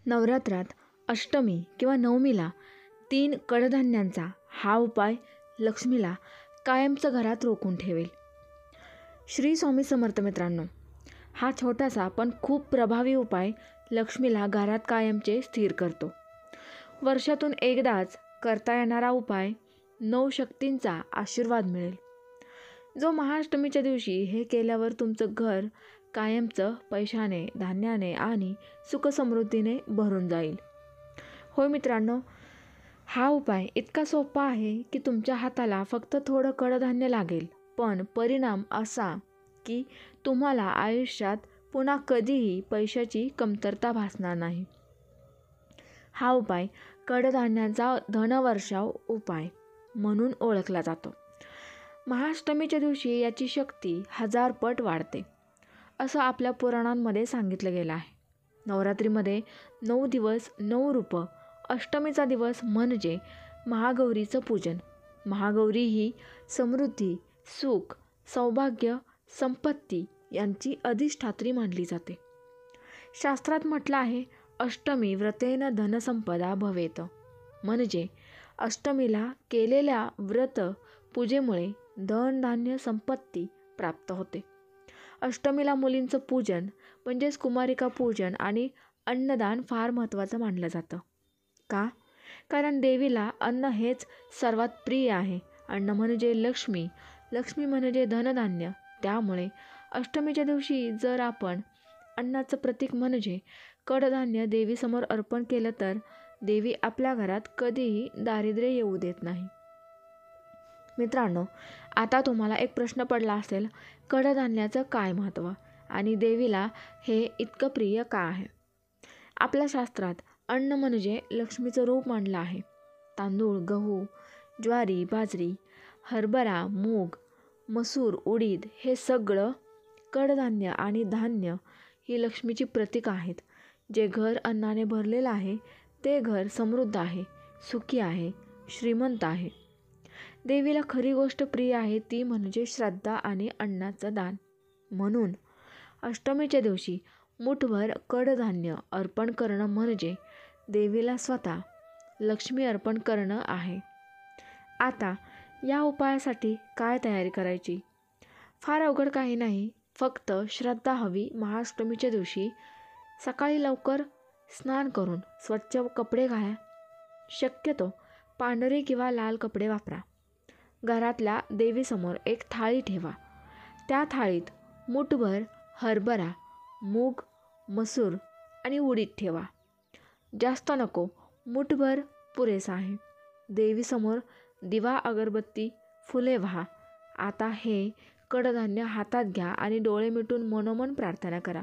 नवरात्रात अष्टमी किंवा नवमीला 3 कडधान्यांचा हा उपाय लक्ष्मीला कायमचं घरात रोखून ठेवेल. श्री स्वामी समर्थ मित्रांनो, हा छोटासा पण खूप प्रभावी उपाय लक्ष्मीला घरात कायमचे स्थिर करतो. वर्षातून एकदाच करता येणारा उपाय 9 शक्तींचा आशीर्वाद मिळेल. जो महाअष्टमीच्या दिवशी हे केल्यावर तुमचं घर कायमचं पैशाने, धान्याने आणि सुखसमृद्धीने भरून जाईल. होय मित्रांनो, हा उपाय इतका सोपा आहे की तुमच्या हाताला फक्त थोडं कडधान्य लागेल, पण परिणाम असा की तुम्हाला आयुष्यात पुन्हा कधीही पैशाची कमतरता भासणार नाही. हा उपाय कडधान्यांचा धनवर्षाव उपाय म्हणून ओळखला जातो. महाअष्टमीच्या दिवशी याची शक्ती 1000 पट वाढते, असं आपल्या पुराणांमध्ये सांगितलं गेलं आहे. नवरात्रीमध्ये 9 दिवस 9 रूपं. अष्टमीचा दिवस म्हणजे महागौरीचं पूजन. महागौरी ही समृद्धी, सुख, सौभाग्य, संपत्ती यांची अधिष्ठात्री मानली जाते. शास्त्रात म्हटलं आहे, अष्टमी व्रतेन धनसंपदा भवेत. म्हणजे अष्टमीला केलेल्या व्रत पूजेमुळे धन, धान्य, संपत्ती प्राप्त होते. अष्टमीला मुलींचं पूजन म्हणजेच कुमारिका पूजन आणि अन्नदान फार महत्त्वाचं मानलं जातं. का? कारण देवीला अन्न हेच सर्वात प्रिय आहे. अन्न म्हणजे लक्ष्मी, लक्ष्मी म्हणजे धनधान्य. त्यामुळे अष्टमीच्या दिवशी जर आपण अन्नाचं प्रतीक म्हणजे कडधान्य देवीसमोर अर्पण केलं तर देवी आपल्या घरात कधीही दारिद्र्य येऊ देत नाही. मित्रांनो, आता तुम्हाला एक प्रश्न पडला असेल, कडधान्याचं काय महत्त्व आणि देवीला हे इतकं प्रिय का आहे? आपल्या शास्त्रात अन्न म्हणजे लक्ष्मीचं रूप मानलं आहे. तांदूळ, गहू, ज्वारी, बाजरी, हरभरा, मूग, मसूर, उडीद हे सगळं कडधान्य आणि धान्य ही लक्ष्मीची प्रतीक आहेत. जे घर अन्नाने भरलेलं आहे ते घर समृद्ध आहे, सुखी आहे, श्रीमंत आहे. देवीला खरी गोष्ट प्रिय आहे ती म्हणजे श्रद्धा आणि अन्नाचं दान. म्हणून अष्टमीच्या दिवशी मुठभर कडधान्य अर्पण करणं म्हणजे देवीला स्वतः लक्ष्मी अर्पण करणं आहे. आता या उपायासाठी काय तयारी करायची? फार अवघड काही नाही, फक्त श्रद्धा हवी. महाअष्टमीच्या दिवशी सकाळी लवकर स्नान करून स्वच्छ कपडे घाला. शक्यतो पांढरे किंवा लाल कपडे वापरा. घरातल्या देवीसमोर एक थाळी ठेवा. त्या थाळीत मुठभर हरभरा, मूग, मसूर आणि उडीद ठेवा. जास्त नको, मुठभर पुरेसा आहे. देवीसमोर दिवा, अगरबत्ती, फुले वाहा. आता हे कडधान्य हातात घ्या आणि डोळे मिटून मनोमन प्रार्थना करा.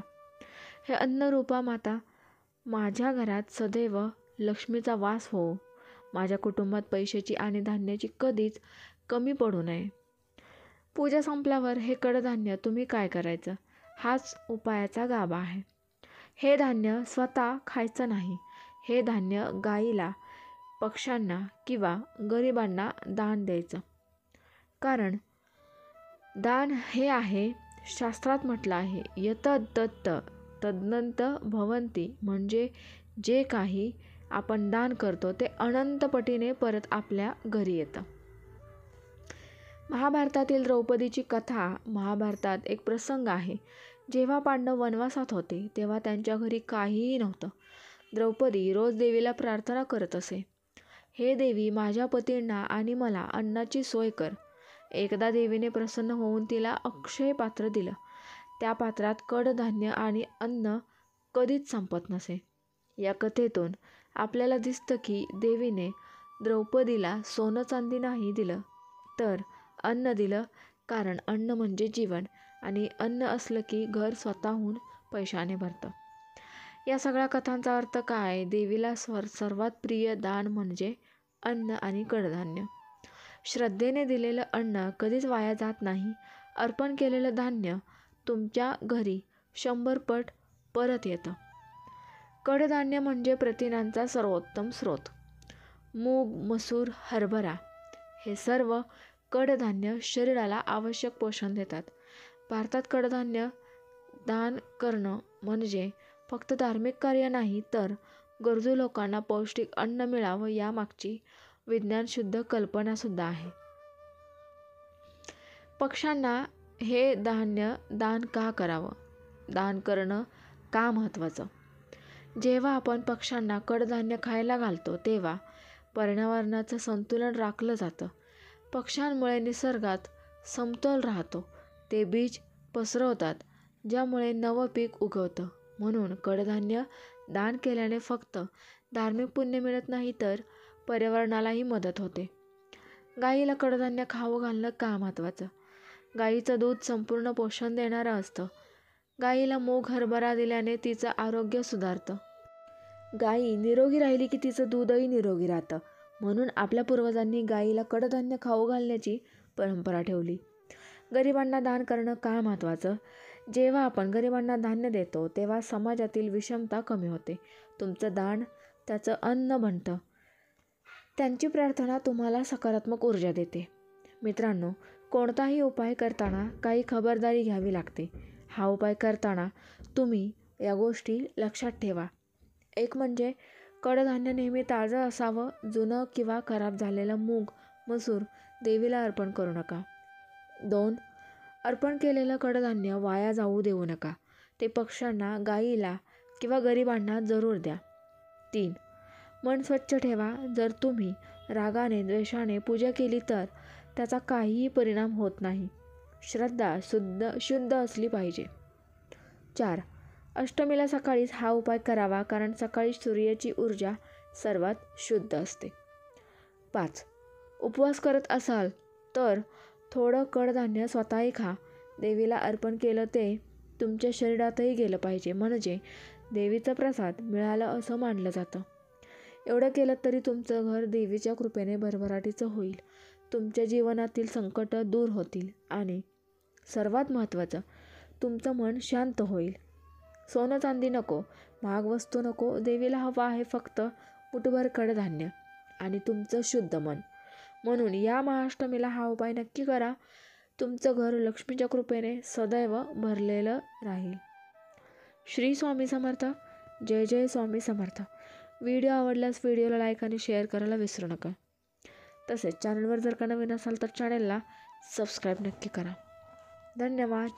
हे अन्नरूपा माता, माझ्या घरात सदैव लक्ष्मीचा वास हो. माझ्या कुटुंबात पैशाची आणि धान्याची कधीच कमी पडू नये. पूजा संपल्यावर हे कडधान्य तुम्ही काय करायचं? हाच उपायाचा गाभा आहे. हे धान्य स्वतः खायचं नाही. हे धान्य गाईला, पक्ष्यांना किंवा गरिबांना दान द्यायचं. कारण दान हे आहे, शास्त्रात म्हटलं आहे, यतद् दत्त तदनंत भवन्ति. म्हणजे जे काही आपण दान करतो ते अनंत पटीने परत आपल्या घरी येतं. महाभारतातील द्रौपदीची कथा. महाभारतात एक प्रसंग आहे. जेव्हा पांडव वनवासात होते तेव्हा त्यांच्या घरी काहीही नव्हतं. द्रौपदी रोज देवीला प्रार्थना करत असे, हे देवी, माझ्या पतींना आणि मला अन्नाची सोय कर. एकदा देवीने प्रसन्न होऊन तिला अक्षय पात्र दिलं. त्या पात्रात कडधान्य आणि अन्न कधीच संपत नसे. या कथेतून आपल्याला दिसतं की देवीने द्रौपदीला सोनं चांदी नाही दिलं, तर अन्न दिलं. कारण अन्न म्हणजे जीवन आणि अन्न असलं की घर स्वतःहून पैशाने भरतं. या सगळ्या कथांचा अर्थ काय? देवीला सर्वात प्रिय दान म्हणजे अन्न आणि कडधान्य. श्रद्धेने दिलेलं अन्न कधीच वाया जात नाही. अर्पण केलेलं धान्य तुमच्या घरी 100 पट परत येतं. कडधान्य म्हणजे प्रथिनांचा सर्वोत्तम स्रोत. मूग, मसूर, हरभरा हे सर्व कडधान्य शरीराला आवश्यक पोषण देतात. भारतात कडधान्य दान करणं म्हणजे फक्त धार्मिक कार्य नाही, तर गरजू लोकांना पौष्टिक अन्न मिळावं यामागची विज्ञानशुद्ध कल्पनासुद्धा आहे. पक्ष्यांना हे धान्य दान का करावं? दान करणं का महत्त्वाचं? जेव्हा आपण पक्ष्यांना कडधान्य खायला घालतो तेव्हा पर्यावरणाचं संतुलन राखलं जातं. पक्ष्यांमुळे निसर्गात समतोल राहतो. ते बीज पसरवतात ज्यामुळे नवं पीक उगवतं. म्हणून कडधान्य दान केल्याने फक्त धार्मिक पुण्य मिळत नाही तर पर्यावरणालाही मदत होते. गाईला कडधान्य खाऊ घालणं का महत्त्वाचं? गाईचं दूध संपूर्ण पोषण देणारं असतं. गाईला मूग हरभरा दिल्याने तिचं आरोग्य सुधारतं. गाई निरोगी राहिली की तिचं दूधही निरोगी राहतं. म्हणून आपल्या पूर्वजांनी गाईला कडधान्य खाऊ घालण्याची परंपरा ठेवली. गरिबांना दान करणं का महत्त्वाचं? जेव्हा आपण गरिबांना धान्य देतो तेव्हा समाजातील विषमता कमी होते. तुमचं दान त्याचं अन्न बनतं. त्यांची प्रार्थना तुम्हाला सकारात्मक ऊर्जा देते. मित्रांनो, कोणताही उपाय करताना काही खबरदारी घ्यावी लागते. हा उपाय करताना तुम्ही या गोष्टी लक्षात ठेवा. एक म्हणजे कडधान्य नेहमी ताजं असावं. जुनं किंवा खराब झालेलं मूग, मसूर देवीला अर्पण करू नका. 2. अर्पण केलेलं कडधान्य वाया जाऊ देऊ नका. ते पक्ष्यांना, गाईला किंवा गरिबांना जरूर द्या. 3. मन स्वच्छ ठेवा. जर तुम्ही रागाने, द्वेषाने पूजा केली तर त्याचा काहीही परिणाम होत नाही. श्रद्धा शुद्ध असली पाहिजे. 4. अष्टमीला सकाळीच हा उपाय करावा कारण सकाळी सूर्याची ऊर्जा सर्वात शुद्ध असते. 5. उपवास करत असाल तर थोडं कडधान्य स्वतःही खा. देवीला अर्पण केलं ते तुमच्या शरीरातही गेलं पाहिजे, म्हणजे देवीचा प्रसाद मिळाला असं मानलं जातं. एवढं केलं तरी तुमचं घर देवीच्या कृपेने भरभराटीचं होईल. तुमच्या जीवनातील संकट दूर होतील आणि सर्वात महत्त्वाचं, तुमचं मन शांत होईल. सोनं चांदी नको, महाग वस्तू नको. देवीला हवं आहे फक्त मुठभर कडधान्य आणि तुमचं शुद्ध मन. म्हणून या महाअष्टमीला हा उपाय नक्की करा. तुमचं घर लक्ष्मीच्या कृपेने सदैव भरलेलं राहील. श्री स्वामी समर्थ. जय जय स्वामी समर्थ. व्हिडिओ आवडल्यास व्हिडिओला लाईक आणि शेअर करायला विसरू नका. तसेच चॅनलवर जर का नवीन असाल तर चॅनलला सबस्क्राईब नक्की करा. धन्यवाद.